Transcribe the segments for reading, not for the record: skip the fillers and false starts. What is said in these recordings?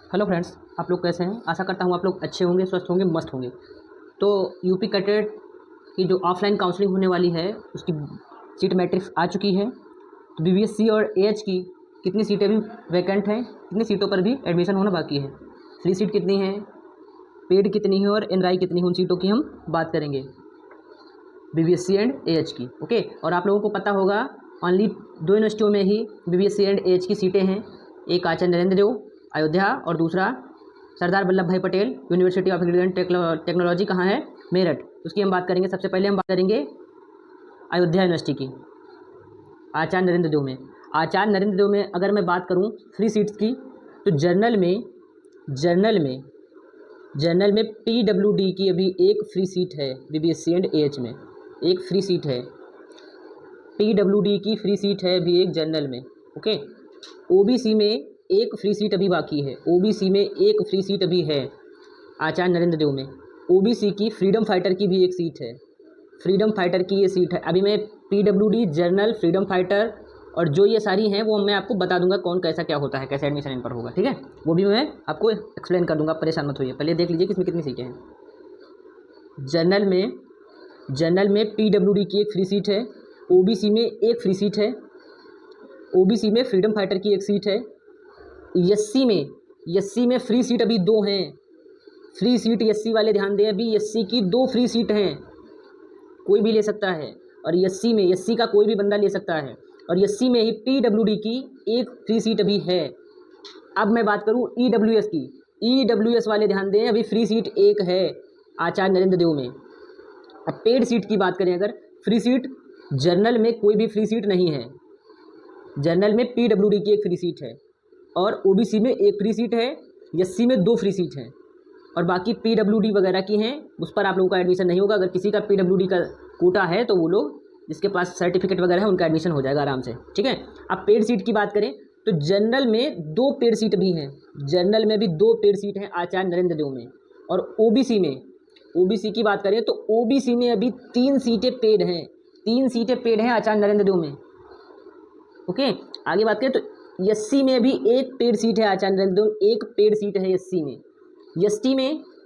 Hello friends, आप लोग कैसे हैं। आशा करता हूँ आप लोग अच्छे होंगे, स्वस्थ होंगे, मस्त होंगे। तो यूपी कैडेट की जो ऑफलाइन काउंसलिंग होने वाली है उसकी सीट मैट्रिक्स आ चुकी है। तो बीबीएससी और एएच की कितनी सीटें भी वैकेंट हैं, कितनी सीटों पर भी एडमिशन होना बाकी है, फ्री सीट कितनी है, पेड कितनी है और एनआरआई कितनी है, उन सीटों की हम बात करेंगे बीबीएससी एंड एएच की। ओके, और आप लोगों को पता होगा ओनली 2 यूनिवर्सिटियों में ही बीबीएससी एंड एएच की सीटें हैं। एक आचार्य नरेंद्र देव अयोध्या और दूसरा सरदार वल्लभ भाई Patel university of agriculture and technology कहाँ है, मेरठ। उसकी हम बात करेंगे। सबसे पहले हम बात करेंगे अयोध्या यूनिवर्सिटी की, आचार्य नरेंद्र देव में। आचार्य नरेंद्र देव में अगर मैं बात करूँ फ्री सीट्स की, तो जर्नल में पीडब्ल्यूडी की अभी एक फ्री सीट है। बीबीएससी एंड एएच में एक फ्री सीट है, पीडब्ल्यूडी की फ्री सीट है अभी एक जर्नल में। ओके, ओबीसी में एक फ्री सीट अभी बाकी है, ओबीसी में एक फ्री सीट अभी है आचार्य नरेंद्र देव में। ओबीसी की फ्रीडम फाइटर की भी एक सीट है, फ्रीडम फाइटर की ये सीट है। अभी मैं पीडब्ल्यूडी, जर्नल, फ्रीडम फाइटर और जो ये सारी हैं वो मैं आपको बता दूंगा कौन कैसा क्या होता है, कैसे एडमिशन इन पर होगा, ठीक है। वो भी मैं आपको एक्सप्लेन कर दूंगा, परेशान मत होइए। पहले देख लीजिए किसमें कितनी सीटें हैं। जर्नल में पीडब्ल्यूडी की एक फ्री सीट है, ओबीसी में एक फ्री सीट है, ओबीसी में फ्रीडम फाइटर की एक सीट है। एससी में फ्री सीट अभी 2 हैं। फ्री सीट एससी वाले ध्यान दें, अभी एससी की 2 फ्री सीट हैं, कोई भी ले सकता है। और एससी का कोई भी बंदा ले सकता है। और एससी में ही पीडब्ल्यूडी की एक फ्री सीट अभी है। अब मैं बात करूं ईडब्ल्यूएस की, ईडब्ल्यूएस वाले ध्यान दें, अभी फ्री सीट एक है आचार्य नरेंद्र देव में। अब पेड सीट की बात करें, अगर फ्री सीट जर्नल में कोई भी फ्री सीट नहीं है, जर्नल में पीडब्ल्यूडी की एक फ्री सीट है और ओबीसी में एक फ्री सीट है, एससी में 2 फ्री सीट हैं और बाकी पीडब्ल्यूडी वगैरह की हैं, उस पर आप लोगों का एडमिशन नहीं होगा। अगर किसी का पीडब्ल्यूडी का कोटा है तो वो लोग जिसके पास सर्टिफिकेट वगैरह है उनका एडमिशन हो जाएगा आराम से, ठीक है। अब पेड सीट की बात करें तो जनरल में 2 पेड सीट भी हैं, जनरल में भी 2 पेड सीट हैं आचार्य नरेंद्र देव में। और ओबीसी की बात करें तो ओबीसी में अभी 3 सीटें पेड हैं, 3 सीटें पेड हैं आचार्य नरेंद्र देव में। ओके, आगे बात करें तो एससी में भी एक पेड सीट है आचार्य नरेंद्र देव, एक पेड सीट है एससी में।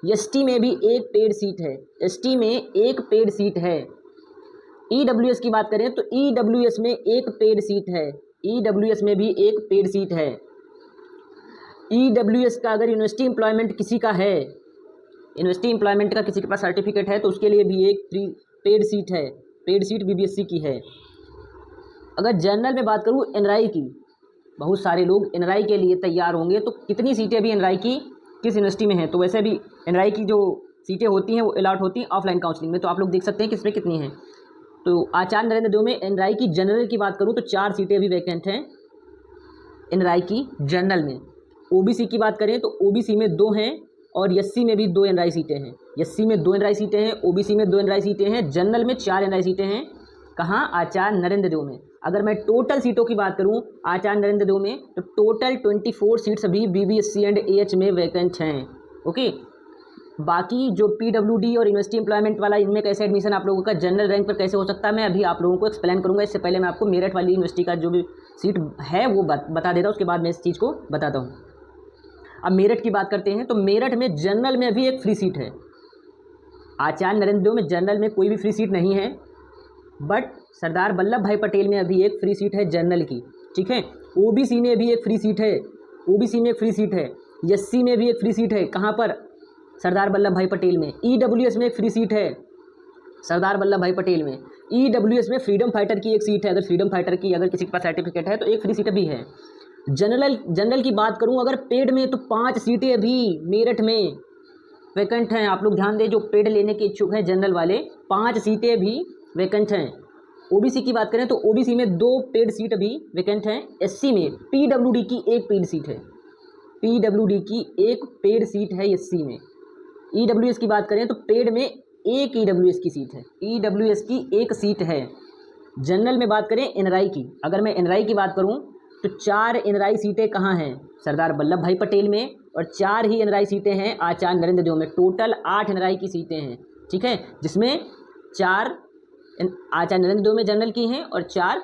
एसटी में भी एक पेड सीट है, एसटी में एक पेड सीट है। ईडब्ल्यूएस की बात करें तो ईडब्ल्यूएस में एक पेड सीट है, ईडब्ल्यूएस में भी एक पेड सीट है। ईडब्ल्यूएस का अगर यूनिवर्सिटी एम्प्लॉयमेंट किसी का है, यूनिवर्सिटी एम्प्लॉयमेंट का किसी के पास सर्टिफिकेट है तो उसके लिए भी एक पेड सीट है, पेड सीट बीबीएससी की है। अगर जनरल में बात करूँ एनआरआई की, बहुत सारे लोग एनआरआई के लिए तैयार होंगे, तो कितनी सीटें अभी एनआरआई की किस यूनिवर्सिटी में हैं। तो वैसे भी एनआरआई की जो सीटें होती हैं वो अलॉट होती हैं ऑफलाइन काउंसलिंग में, तो आप लोग देख सकते हैं किसमें कितनी हैं। तो आचार्य नरेंद्र देव में एनआरआई की जनरल की बात करूँ तो 4 सीटें अभी वैकेंट हैं एनआरआई की जनरल में। ओबीसी की बात करें तो ओबीसी में 2 हैं और एससी में भी 2 एनआरआई सीटें हैं, एससी में 2 एनआरआई सीटें हैं, ओबीसी में 2 एनआरआई सीटें हैं, जनरल में 4 एनआरआई सीटें हैं। कहाँ, आचार्य नरेंद्र देव में। अगर मैं टोटल सीटों की बात करूं आचार्य नरेंद्र देव में तो टोटल 24 सीट्स अभी बीबीएससी एंड एएच में वैकेंट हैं। ओके, बाकी जो पीडब्ल्यूडी और यूनिवर्सिटी एम्प्लॉयमेंट वाला, इनमें कैसे एडमिशन आप लोगों का जनरल रैंक पर कैसे हो सकता है मैं अभी आप लोगों को एक्सप्लेन करूंगा। इससे पहले मैं आपको मेरठ वाली यूनिवर्सिटी का जो भी सीट है वो बता देता हूँ, उसके बाद मैं इस चीज़ को बताता हूँ। अब मेरठ की बात करते हैं तो मेरठ में जनरल में अभी एक फ्री सीट है। आचार्य नरेंद्र देव में जनरल में कोई भी फ्री सीट नहीं है, बट सरदार वल्लभ भाई पटेल में अभी एक फ्री सीट है जनरल की, ठीक है। ओबीसी में भी एक फ्री सीट है, ओबीसी में एक फ्री सीट है, एससी में भी एक फ्री सीट है, कहाँ पर, सरदार वल्लभ भाई पटेल में। ईडब्ल्यूएस में एक फ्री सीट है सरदार वल्लभ भाई पटेल में। ईडब्ल्यूएस में फ्रीडम फाइटर की एक सीट है, अगर फ्रीडम फाइटर की अगर किसी के पास सर्टिफिकेट है तो एक फ्री सीट भी है। जनरल की बात करूँ अगर पेड में तो 5 सीटें अभी मेरठ में वैकेंट हैं। आप लोग ध्यान दें, जो पेड लेने के इच्छुक हैं जनरल वाले, 5 सीटें भी वैकेंट हैं। ओबीसी की बात करें तो ओबीसी में 2 पेड सीट अभी वैकेंट हैं। एससी में पीडब्ल्यूडी की एक पेड सीट है, पीडब्ल्यूडी की एक पेड सीट है एससी में। ईडब्ल्यूएस की बात करें तो पेड में एक ईडब्ल्यूएस की सीट है, ईडब्ल्यूएस की एक सीट है। जनरल में बात करें एनआरआई की, अगर मैं एनआरआई की बात करूं तो 4 एनआरआई सीटें कहाँ हैं, सरदार वल्लभ भाई पटेल में, और 4 ही एनआरआई सीटें हैं आचार्य नरेंद्र देव में। टोटल 8 एनआरआई की सीटें हैं, ठीक है, जिसमें 4 आचार्य नरेंद्र देव में जनरल की हैं और 4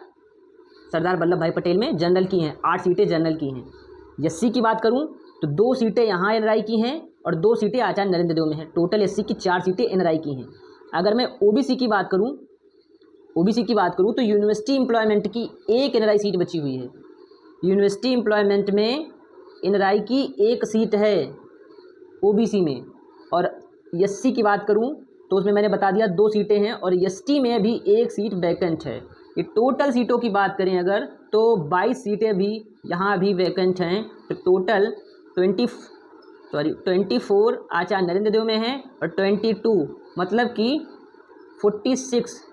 सरदार वल्लभ भाई पटेल में जनरल की हैं। 8 सीटें जनरल की हैं। एससी की बात करूं तो 2 सीटें यहाँ एनआरआई की हैं और 2 सीटें आचार्य नरेंद्र देव में हैं। टोटल एससी की 4 सीटें एनआरआई की हैं। अगर मैं ओबीसी की बात करूँ तो यूनिवर्सिटी एम्प्लॉयमेंट की 1 एनआरआई सीट बची हुई है। यूनिवर्सिटी एम्प्लॉयमेंट में एनआरआई की 1 सीट है ओबीसी में, और एससी की बात करूं तो उसमें मैंने बता दिया 2 सीटें हैं, और एसटी में भी 1 सीट वैकेंट है। ये टोटल सीटों की बात करें अगर तो 22 सीटें भी यहाँ भी वैकेंट हैं। तो टोटल 24 आचार्य नरेंद्र देव में हैं और 22 मतलब कि 46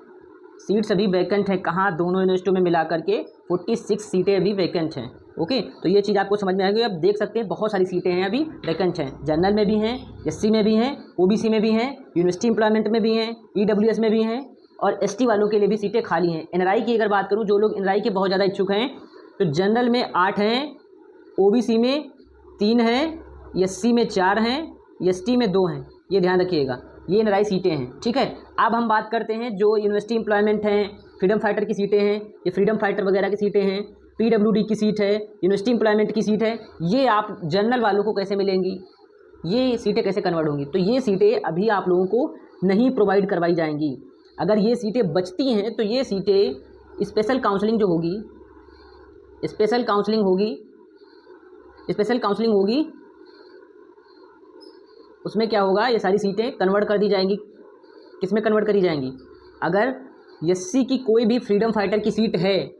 सीट्स अभी वैकेंट हैं। कहाँ? दोनों यूनिवर्सिटियों में मिला करके 46 सीटें अभी वैकेंट हैं। ओके, तो ये चीज़ आपको समझ में आएगी। आप देख सकते हैं बहुत सारी सीटें हैं अभी वैकेंट हैं। जनरल में भी हैं, एससी में भी हैं, ओबीसी में भी हैं, यूनिवर्सिटी एम्प्लॉयमेंट में भी हैं, ईडब्ल्यूएस में भी हैं, और एसटी वालों के लिए भी सीटें खाली हैं। एनआरआई की अगर बात करूँ, जो लोग एनआरआई के बहुत ज़्यादा इच्छुक हैं, तो जनरल में 8 हैं, ओबीसी में 3 हैं, एससी में 4 हैं, एसटी में 2 हैं। ये ध्यान रखिएगा, ये एनआरआई सीटें हैं। ठीक है, अब हम बात करते हैं जो यूनिवर्सिटी एम्प्लॉयमेंट हैं, फ्रीडम फाइटर की सीटें हैं, ये फ्रीडम फाइटर वगैरह की सीटें हैं, पीडब्ल्यूडी की सीट है, यूनिवर्सिटी एम्प्लॉयमेंट की सीट है। ये आप जनरल वालों को कैसे मिलेंगी, ये सीटें कैसे कन्वर्ट होंगी? तो ये सीटें अभी आप लोगों को नहीं प्रोवाइड करवाई जाएंगी। अगर ये सीटें बचती हैं तो ये सीटें स्पेशल काउंसलिंग जो होगी, स्पेशल काउंसलिंग होगी, उसमें क्या होगा, ये सारी सीटें कन्वर्ट कर दी जाएंगी। किस में कन्वर्ट करी जाएंगी? अगर एससी की कोई भी फ्रीडम फाइटर की सीट है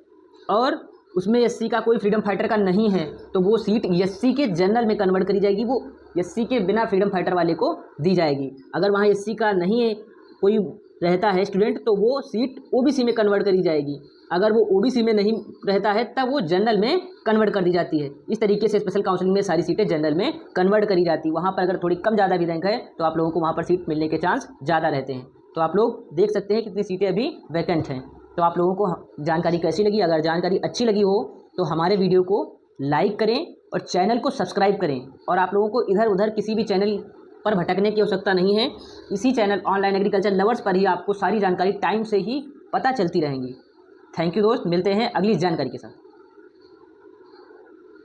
और उसमें एससी का कोई फ्रीडम फाइटर का नहीं है, तो वो सीट एससी के जनरल में कन्वर्ट करी जाएगी, वो एससी के बिना फ्रीडम फाइटर वाले को दी जाएगी। अगर वहाँ एससी का नहीं है, कोई रहता है स्टूडेंट, तो वो सीट ओबीसी में कन्वर्ट करी जाएगी। अगर वो ओबीसी में नहीं रहता है तब वो जनरल में कन्वर्ट कर दी जाती है। इस तरीके से स्पेशल काउंसलिंग में सारी सीटें जनरल में कन्वर्ट करी जाती है। वहाँ पर अगर थोड़ी कम ज़्यादा भी रैंक है तो आप लोगों को वहाँ पर सीट मिलने के चांस ज़्यादा रहते हैं। तो आप लोग देख सकते हैं कितनी सीटें अभी वैकेंट हैं। तो आप लोगों को जानकारी कैसी लगी? अगर जानकारी अच्छी लगी हो तो हमारे वीडियो को लाइक करें और चैनल को सब्सक्राइब करें। और आप लोगों को इधर उधर किसी भी चैनल पर भटकने की आवश्यकता नहीं है। इसी चैनल ऑनलाइन एग्रीकल्चर लवर्स पर ही आपको सारी जानकारी टाइम से ही पता चलती रहेंगी। थैंक यू दोस्त, मिलते हैं अगली जानकारी के साथ।